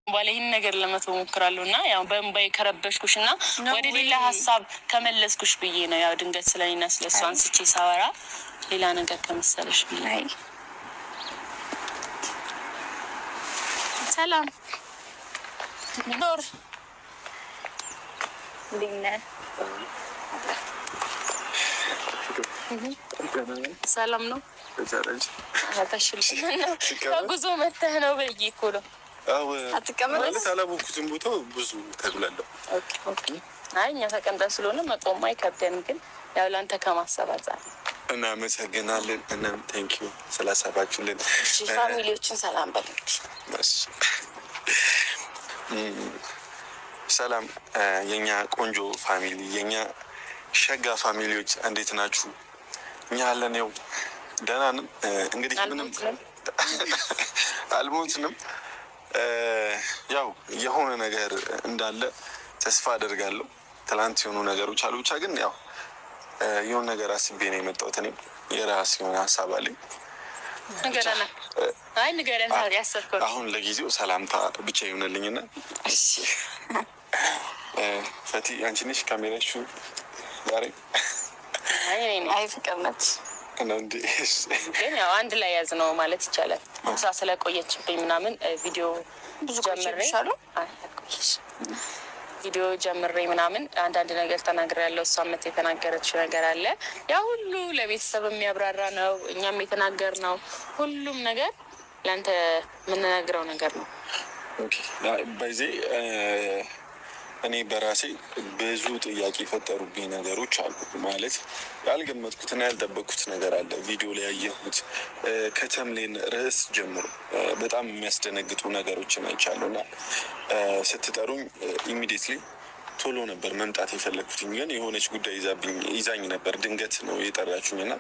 በኋላ ይህን ነገር ለመተው ሞክራለሁ እና ያው በእንባዬ ከረበሽኩሽ እና ወደ ሌላ ሀሳብ ከመለስኩሽ ብዬ ነው። ያው ድንገት ስለኔና ስለሱ አንስቼ ሳወራ ሌላ ነገር ከመሰለሽ ብዬ። ሰላም ዶር ዲነ ሰላም ነው። ጉዞ መተህ ነው ብዬ እኮ ነው። ማለት አላወኩትም ቦታው ብዙ ተብላለሁ። አይ እኛ ተቀምጠን ስለሆነ መቆም አይከብደንም፣ ግን ያው ለአንተ ከማሰብ አንጻር እናመሰግናለን። እናም ቴንኪዩ ስላሰባችሁልን። ፋሚሊዎችን ሰላም በሉት። ሰላም የኛ ቆንጆ ፋሚሊ፣ የኛ ሸጋ ፋሚሊዎች እንዴት ናችሁ? እኛ ያለን ያው ደህና ነን። እንግዲህ ምንም አልሞትንም። ያው የሆነ ነገር እንዳለ ተስፋ አደርጋለሁ። ትላንት የሆኑ ነገሮች አሉ። ብቻ ግን ያው የሆነ ነገር አስቤ ነው የመጣሁት። እኔም የራስ የሆነ ሀሳብ አለኝ። አሁን ለጊዜው ሰላምታ ብቻ ይሆንልኝና ፈቲ አንቺ ነሽ ካሜራሹ ዛሬ? አይ ፍቅር ነች ግን ያው አንድ ላይ ያዝ ነው ማለት ይቻላል። እሷ ስለቆየችብኝ ምናምን ቪዲዮ ቪዲዮ ጀምሬ ምናምን አንዳንድ ነገር ተናግሬያለሁ። እሷም የተናገረችው ነገር አለ። ያ ሁሉ ለቤተሰብ የሚያብራራ ነው። እኛም የተናገርነው ሁሉም ነገር ለአንተ የምንነግረው ነገር ነው። በዜ እኔ በራሴ ብዙ ጥያቄ የፈጠሩብኝ ነገሮች አሉ። ማለት ያልገመትኩትና ያልጠበቅኩት ነገር አለ። ቪዲዮ ላይ ያየሁት ከተምሌን ርዕስ ጀምሮ በጣም የሚያስደነግጡ ነገሮችን አይቻለሁ እና ስትጠሩኝ ኢሚዲየትሊ ቶሎ ነበር መምጣት የፈለግኩትኝ። ግን የሆነች ጉዳይ ይዛኝ ነበር። ድንገት ነው የጠራችሁኝ እና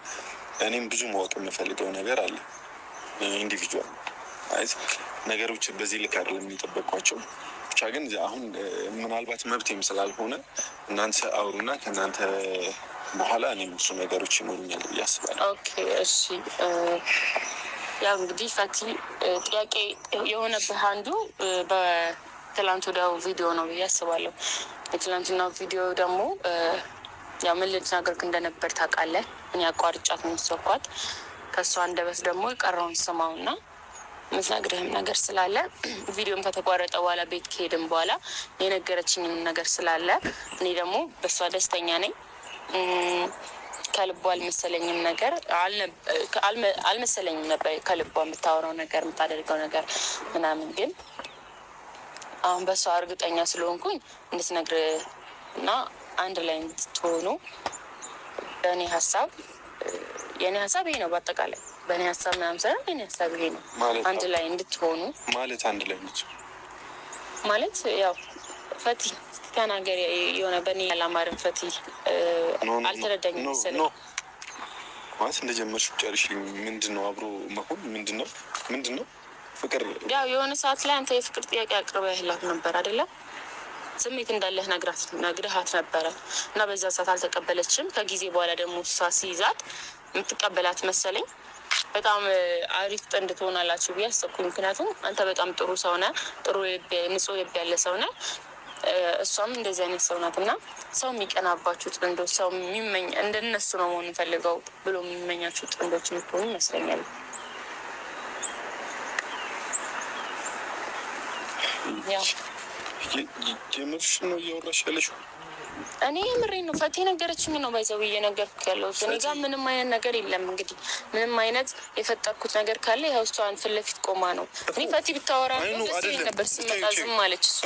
እኔም ብዙ ማወቅ የምፈልገው ነገር አለ። ኢንዲቪጁዋል ነገሮች በዚህ ልክ አይደለም የሚጠበቋቸው። ብቻ ግን አሁን ምናልባት መብቴም ስላልሆነ እናንተ አውሩና ከእናንተ በኋላ እኔም እሱ ነገሮች ይኖሩኛል ብዬ አስባለሁ። ኦኬ እሺ። ያው እንግዲህ ፈቲ ጥያቄ የሆነብህ አንዱ በትላንት ወዲያው ቪዲዮ ነው ብዬ አስባለሁ። የትላንትናው ቪዲዮ ደግሞ ያው ምን ልትናገርክ እንደነበር ታውቃለህ። እኔ አቋርጫት መሰኳት። ከእሷ አንደበት ደግሞ የቀረውን ስማውና ምትነግርህም ነገር ስላለ ቪዲዮም ከተቋረጠ በኋላ ቤት ከሄድም በኋላ የነገረችኝም ነገር ስላለ እኔ ደግሞ በእሷ ደስተኛ ነኝ። ከልቧ አልመሰለኝም ነገር አልመሰለኝም ነበር ከልቧ የምታወራው ነገር የምታደርገው ነገር ምናምን። ግን አሁን በእሷ እርግጠኛ ስለሆንኩኝ እንድትነግርህ እና አንድ ላይ እንድትሆኑ በእኔ ሀሳብ የእኔ ሀሳብ ይሄ ነው። በአጠቃላይ በእኔ ሀሳብ ምናምን ሳይሆን የእኔ ሀሳብ ይሄ ነው። አንድ ላይ እንድትሆኑ ማለት አንድ ላይ ማለት ያው ፈቲ ተናገር የሆነ በእኔ ያላማርን ፈቲ አልተረዳኝም መሰለኝ። ማለት እንደጀመርሽ ጨርሽልኝ። ምንድን ነው አብሮ መሆን? ምንድን ነው ፍቅር? ያው የሆነ ሰዓት ላይ አንተ የፍቅር ጥያቄ አቅርበህላት ነበር አይደለም? ስሜት እንዳለህ ነግረሃት ነበረ እና በዛ ሰዓት አልተቀበለችም። ከጊዜ በኋላ ደግሞ እሷ ሲይዛት የምትቀበላት መሰለኝ። በጣም አሪፍ ጥንድ ትሆናላችሁ ብዬ አሰብኩኝ። ምክንያቱም አንተ በጣም ጥሩ ሰው ነህ፣ ጥሩ ንጹህ ልብ ያለ ሰው ነህ። እሷም እንደዚህ አይነት ሰው ናት እና ሰው የሚቀናባችሁ ጥንዶች፣ ሰው የሚመኝ እንደነሱ ነው መሆን ፈልገው ብሎ የሚመኛችሁ ጥንዶች የምትሆኑ ይመስለኛል። የምርሽ ነው እያወራሽ ያለሽው? እኔ የምሬን ነው። ፈቲ ነገረችኝ ነው ባይዘው እየነገርኩ ያለሁት። እኔ ጋር ምንም አይነት ነገር የለም። እንግዲህ ምንም አይነት የፈጠርኩት ነገር ካለ ያው እሷን ፊት ለፊት ቆማ ነው። እኔ ፈቲ ብታወራ ደስ ይለኝ ነበር። ስመጣ ዝም አለች እሷ።